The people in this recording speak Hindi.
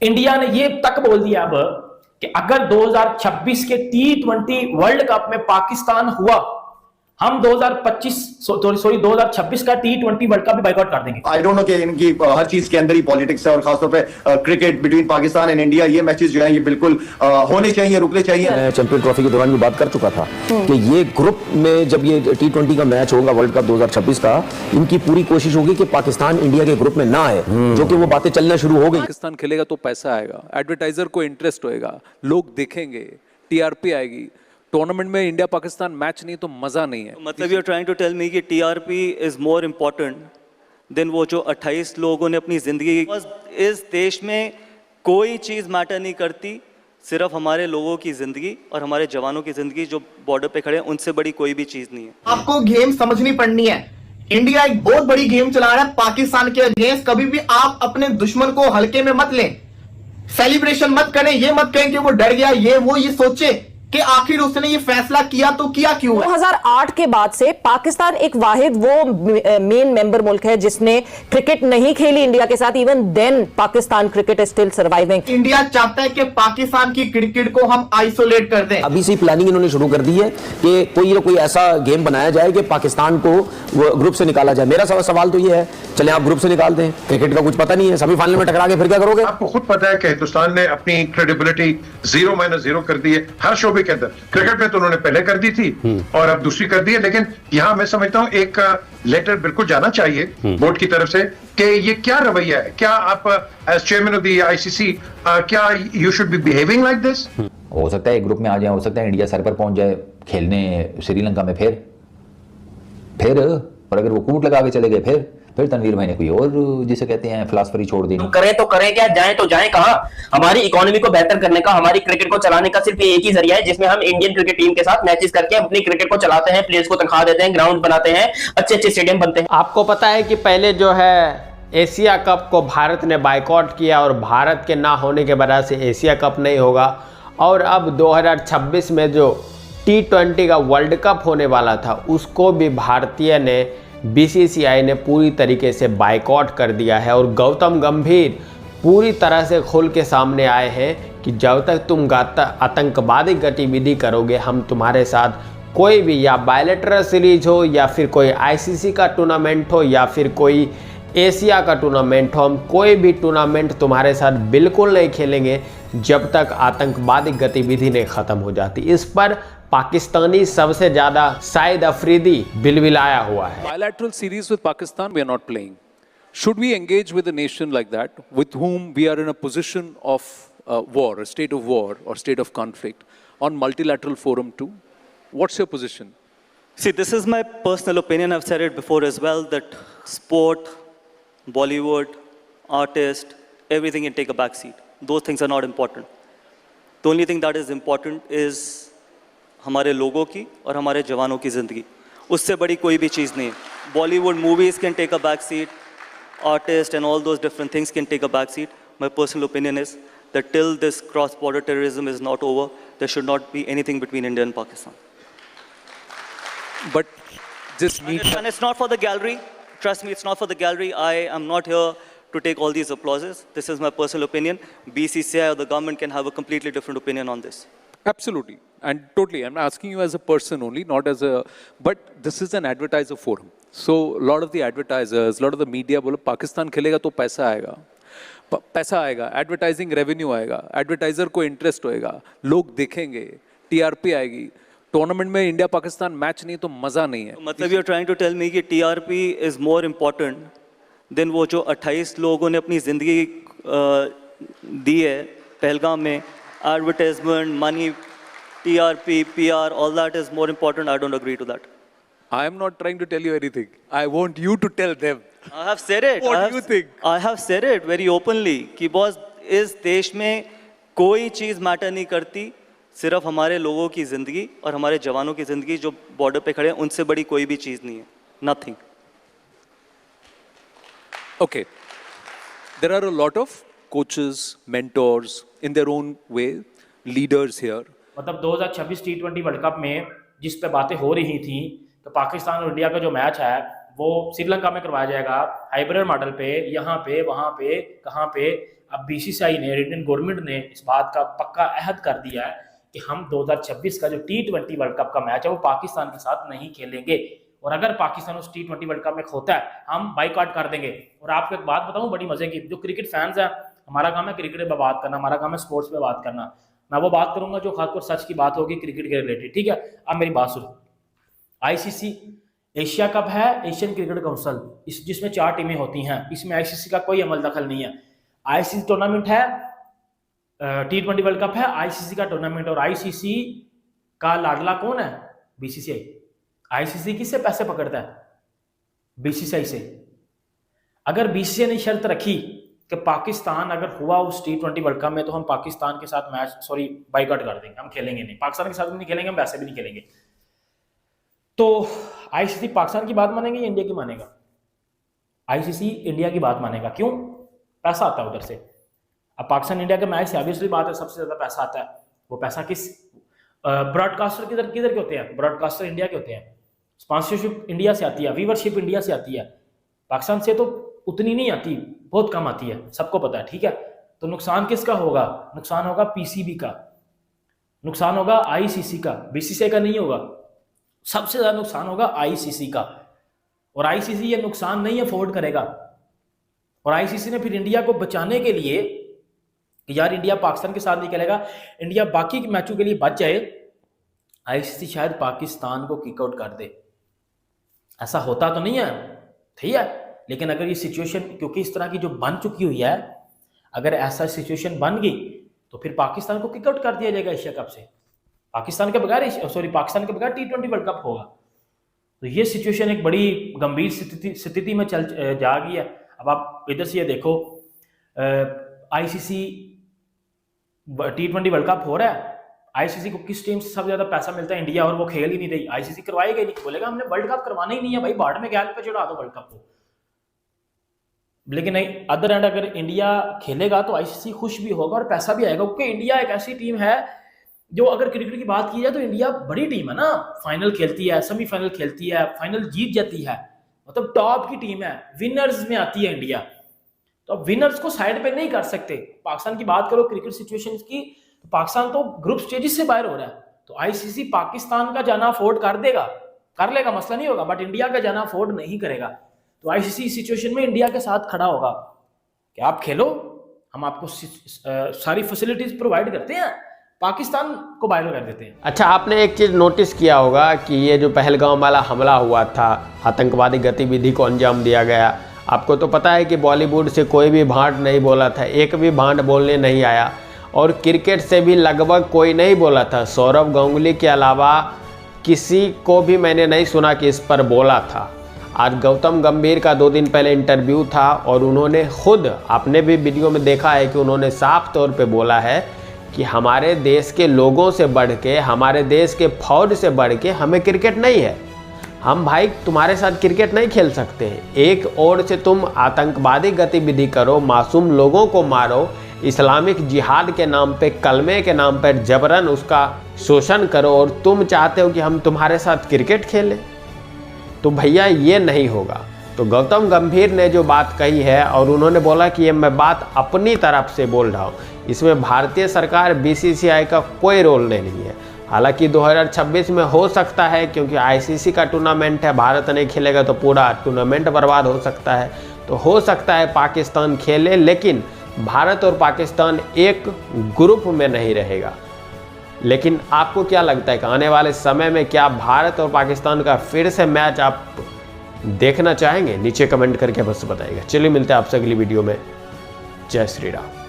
इंडिया ने ये तक बोल दिया अब कि अगर 2026 के T20 वर्ल्ड कप में पाकिस्तान हुआ, हम 2026 का T20 वर्ल्ड कप भी बाइकआउट कर देंगे। आई डोंट नो कि इनकी हर चीज के अंदर ही पॉलिटिक्स है, और खासतौर पे cricket between Pakistan and India, ये मैचेस जो है ये बिल्कुल होने चाहिए, रुकने चाहिए। मैं चैंपियन ट्रॉफी के दौरान भी बात कर चुका था कि ये ग्रुप में जब ये T20 का मैच होगा वर्ल्ड कप 2026 का, इनकी पूरी कोशिश होगी कि पाकिस्तान इंडिया के ग्रुप में ना आए, जो कि वो बातें चलना शुरू हो गई। पाकिस्तान खेलेगा तो पैसा आएगा, एडवर्टाइजर को इंटरेस्ट होएगा, लोग देखेंगे, टीआरपी आएगी। टूर्नामेंट में इंडिया पाकिस्तान मैच नहीं तो मजा नहीं है। मतलब you are trying to tell me कि TRP is more important than वो जो 28 लोगों ने अपनी जिंदगी। इस देश में कोई चीज़ मैटर नहीं करती, सिर्फ हमारे लोगों की जिंदगी और हमारे जवानों की जिंदगी जो बॉर्डर पे खड़े हैं, उनसे बड़ी कोई भी चीज़ नहीं है। आपको गेम समझनी पड़नी है। इंडिया एक बहुत बड़ी गेम चला रहा है पाकिस्तान के अगेंस्ट। कभी भी आप अपने दुश्मन को हल्के में मत लें, सेलिब्रेशन मत करें, ये मत कहें कि वो डर गया, ये सोचे कि आखिर उसने ये फैसला किया तो किया क्यों है। 2008 के बाद से पाकिस्तान एक वाहिद वो मेन मेंबर मुल्क है जिसने क्रिकेट नहीं खेली इंडिया के साथ। Even then Pakistan cricket is still surviving. India चाहता है कि पाकिस्तान की क्रिकेट को हम आइसोलेट कर दें। अभी से प्लानिंग इन्होंने शुरू कर दी है कि कोई ना कोई ऐसा गेम बनाया जाए कि पाकिस्तान को ग्रुप से निकाला जाए। मेरा सवाल तो ये है, चले आप ग्रुप से निकाल दें, क्रिकेट का कुछ पता नहीं है, सेमीफाइनल में टकरा के फिर क्या करोगे? आपको खुद पता है कि हिंदुस्तान ने अपनी क्रेडिबिलिटी 0-0 कर दी है हर शोबे के अंदर। क्रिकेट में तो उन्होंने पहले कर दी थी और अब दूसरी कर दी है, लेकिन यहां मैं समझता हूं एक लेटर बिल्कुल जाना चाहिए बोर्ड की तरफ से कि ये क्या रवैया है। क्या आप as chairman of the ICC क्या you should be behaving like this? हो सकता है एक ग्रुप में आ जाए, हो सकता है इंडिया सर पर पहुंच जाए खेलने श्रीलंका में, फिर और अगर वो कूट लगा के चले गए फिर तनवीर भाई ने कोई और जिसे कहते हैं फिलासफरी छोड़ दी। करें तो करें क्या, जाएं तो जाएं कहां? हमारी इकोनॉमी को बेहतर करने का, हमारी क्रिकेट को चलाने का सिर्फ एक ही जरिया है, जिसमें हम इंडियन क्रिकेट टीम के साथ मैचेस करके अपनी क्रिकेट को चलाते हैं, प्लेयर्स को तनख्वाह देते हैं, ग्राउंड बनाते हैं, अच्छे स्टेडियम बनते हैं। आपको पता है कि पहले जो है एशिया कप को भारत ने बाइकआउट किया और भारत के ना होने के वजह से एशिया कप नहीं होगा। और अब 2026 में जो T20 का वर्ल्ड कप होने वाला था, उसको भी भारतीय ने BCCI ने पूरी तरीके से बाइकआउट कर दिया है। और गौतम गंभीर पूरी तरह से खुल के सामने आए हैं कि जब तक तुम आतंकवादी गतिविधि करोगे, हम तुम्हारे साथ कोई भी, या बायलैटरल सीरीज हो या फिर कोई ICC का टूर्नामेंट हो या फिर कोई एशिया का टूर्नामेंट हो, हम कोई भी टूर्नामेंट तुम्हारे साथ बिल्कुल नहीं खेलेंगे जब तक आतंकवादी गतिविधि नहीं ख़त्म हो जाती। इस पर पाकिस्तानी सबसे ज्यादा शायद अफरीदी बिलबिलाया हुआ है। Bilateral series with Pakistan we are not playing. Should we engage with a nation like that with whom we are in a position of war, a state of war or state of conflict on multilateral forum too? What's your position? See, this is my personal opinion. I've said it before as well, that sport, Bollywood, artist, everything can take a back seat. Those things are not important. The only thing that is important is हमारे लोगों की और हमारे जवानों की ज़िंदगी। उससे बड़ी कोई भी चीज़ नहीं है। Bollywood movies can take a back seat, artist and all those different things can take a back seat. My personal opinion is that till this cross border terrorism is not over, there should not be anything between India and Pakistan. But just need, and it's not for the gallery. Trust me, it's not for the gallery. I am not here to take all these applauses. This is my personal opinion. BCCI or the government can have a completely different opinion on this. Absolutely and totally. I'm asking you as a person only, not as a. But this is an advertiser forum. So a lot of the advertisers, a lot of the media बोलो पाकिस्तान खेलेगा तो पैसा आएगा, पैसा आएगा, एडवर्टाइजिंग रेवेन्यू आएगा, एडवर्टाइजर को इंटरेस्ट होएगा, लोग देखेंगे, TRP आएगी। टूर्नामेंट में इंडिया पाकिस्तान मैच नहीं तो मजा नहीं है। मतलब you are trying to tell me कि TRP is more important than वो जो 28 लोगों ने अपनी जिंदगी दी है पहलगाम में। Advertisement, money, TRP, PR, all that is more important. I don't agree to that. I am not trying to tell you anything. I want you to tell them. I have said it. What do you think? I have said it very openly कि बॉस इस देश में कोई चीज़ मैटर नहीं करती, सिर्फ हमारे लोगों की ज़िंदगी और हमारे जवानों की ज़िंदगी जो बॉर्डर पे खड़े हैं, उनसे बड़ी कोई भी चीज़ नहीं है। Nothing. Okay. There are a lot of coaches, mentors, in their own way, leaders here. मतलब 2026 T20 वर्ल्ड कप में जिस पे बातें हो रही थी, तो पाकिस्तान और इंडिया का जो मैच है वो श्रीलंका में करवाया जाएगा हाइब्रिड मॉडल पे, यहाँ पे, वहां पे, कहाँ पे। अब बीसीसीआई ने, इंडियन गवर्नमेंट ने इस बात का पक्का अहद कर दिया है कि हम 2026 का जो T20 वर्ल्ड कप का मैच है वो पाकिस्तान के साथ नहीं खेलेंगे, और अगर पाकिस्तान उस T20 वर्ल्ड कप में खोता है हम बाइकआउट कर देंगे। और आपको एक बात बताऊं बड़ी मजे की, जो क्रिकेट फैंस है, हमारा काम है क्रिकेट पे बात करना, हमारा काम है स्पोर्ट्स पे बात करना। मैं वो बात करूंगा जो खासकर सच की बात होगी क्रिकेट के रिलेटेड, ठीक है। अब मेरी बात सुनो, आईसीसी एशिया कप है, एशियन क्रिकेट काउंसिल, जिसमें 4 टीमें होती हैं, इसमें आईसीसी का कोई अमल दखल नहीं है। आईसीसी टूर्नामेंट है, T20 वर्ल्ड कप है, आईसीसी का टूर्नामेंट, और आईसीसी का लाडला कौन है? बीसीसीआई। आईसीसी किससे पैसे पकड़ता है? बीसीसीआई से। अगर बीसीसीआई ने शर्त रखी कि पाकिस्तान अगर हुआ उस T20 वर्ल्ड कप में तो हम पाकिस्तान के साथ मैच बाइकआउट कर देंगे, हम खेलेंगे नहीं, पाकिस्तान के साथ भी नहीं खेलेंगे, हम वैसे भी नहीं खेलेंगे, तो आईसीसी पाकिस्तान की बात मानेंगे या इंडिया की मानेगा? आईसीसी इंडिया की बात मानेगा। क्यों? पैसा आता है उधर से। अब पाकिस्तान इंडिया का मैच से ऑब्वियसली बात है सबसे ज्यादा पैसा आता है। वो पैसा किस ब्रॉडकास्टर किधर के होते हैं? ब्रॉडकास्टर इंडिया के होते हैं। स्पॉन्सरशिप इंडिया से आती है, व्यूवरशिप इंडिया से आती है, पाकिस्तान से तो उतनी नहीं आती, बहुत कम आती है, सबको पता है, ठीक है। तो नुकसान किसका होगा? नुकसान होगा पीसीबी का, नुकसान होगा आईसीसी का, बीसीसीआई का नहीं होगा। सबसे ज्यादा नुकसान होगा आईसीसी का, और आईसीसी ये नुकसान नहीं अफोर्ड करेगा। और आईसीसी ने फिर इंडिया को बचाने के लिए, यार इंडिया पाकिस्तान के साथ नहीं खेलेगा, इंडिया बाकी के मैचों के लिए बच जाए, आईसीसी शायद पाकिस्तान को किक आउट कर दे। ऐसा होता तो नहीं है, ठीक है, लेकिन अगर ये सिचुएशन, क्योंकि इस तरह की जो बन चुकी हुई है, अगर ऐसा सिचुएशन बन गई तो फिर पाकिस्तान को किक आउट कर दिया जाएगा एशिया कप से। पाकिस्तान के बगैर T20 वर्ल्ड कप होगा। तो ये सिचुएशन एक बड़ी गंभीर स्थिति में जा गई है। अब आप इधर से ये देखो, आईसीसी T20 वर्ल्ड कप हो रहा है, आईसीसी को किस टीम से सबसे ज्यादा पैसा मिलता है? इंडिया, और वो खेल ही नहीं रही। आईसीसी करवाएगा ही नहीं, बोलेगा हमने वर्ल्ड कप करवाना ही नहीं है भाई, बाढ़ में गैल पे चढ़ा दो वर्ल्ड कप को। लेकिन नहीं, अदर एंड अगर इंडिया खेलेगा तो आईसीसी खुश भी होगा और पैसा भी आएगा, क्योंकि इंडिया एक ऐसी टीम है जो, अगर क्रिकेट की बात की जाए तो इंडिया बड़ी टीम है ना, फाइनल खेलती है, सेमीफाइनल खेलती है, फाइनल जीत जाती है, मतलब टॉप की टीम है, विनर्स में आती है इंडिया। तो अब विनर्स को साइड पे नहीं कर सकते। पाकिस्तान की बात करो क्रिकेट सिचुएशन की, तो पाकिस्तान तो ग्रुप स्टेजेस से बाहर हो रहा है, तो आईसीसी पाकिस्तान का जाना अफोर्ड कर लेगा, मसला नहीं होगा, बट इंडिया का जाना अफोर्ड नहीं करेगा। तो आईसीसी इस सिचुएशन में इंडिया के साथ खड़ा होगा कि आप खेलो, हम आपको सारी फैसिलिटीज प्रोवाइड करते हैं, पाकिस्तान को बाहर कर देते हैं। अच्छा, आपने एक चीज़ नोटिस किया होगा कि ये जो पहलगाम वाला हमला हुआ था, आतंकवादी गतिविधि को अंजाम दिया गया, आपको तो पता है कि बॉलीवुड से कोई भी भांड नहीं बोला था, एक भी भांड बोलने नहीं आया, और क्रिकेट से भी लगभग कोई नहीं बोला था। सौरव गांगुली के अलावा किसी को भी मैंने नहीं सुना कि इस पर बोला था। आज गौतम गंभीर का 2 दिन पहले इंटरव्यू था, और उन्होंने खुद, आपने भी वीडियो में देखा है कि उन्होंने साफ तौर पे बोला है कि हमारे देश के लोगों से बढ़ के, हमारे देश के फौज से बढ़ के हमें क्रिकेट नहीं है। हम भाई तुम्हारे साथ क्रिकेट नहीं खेल सकते हैं। एक ओर से तुम आतंकवादी गतिविधि करो, मासूम लोगों को मारो, इस्लामिक जिहाद के नाम पे, कलमे के नाम पर जबरन उसका शोषण करो, और तुम चाहते हो कि हम तुम्हारे साथ क्रिकेट खेलें, तो भैया ये नहीं होगा। तो गौतम गंभीर ने जो बात कही है, और उन्होंने बोला कि ये मैं बात अपनी तरफ से बोल रहा हूँ, इसमें भारतीय सरकार, बीसीसीआई का कोई रोल नहीं है। हालांकि 2026 में हो सकता है, क्योंकि आईसीसी का टूर्नामेंट है, भारत नहीं खेलेगा तो पूरा टूर्नामेंट बर्बाद हो सकता है, तो हो सकता है पाकिस्तान खेले, लेकिन भारत और पाकिस्तान एक ग्रुप में नहीं रहेगा। लेकिन आपको क्या लगता है कि आने वाले समय में क्या भारत और पाकिस्तान का फिर से मैच आप देखना चाहेंगे? नीचे कमेंट करके बस बताइएगा। चलिए मिलते हैं आपसे अगली वीडियो में। जय श्री राम।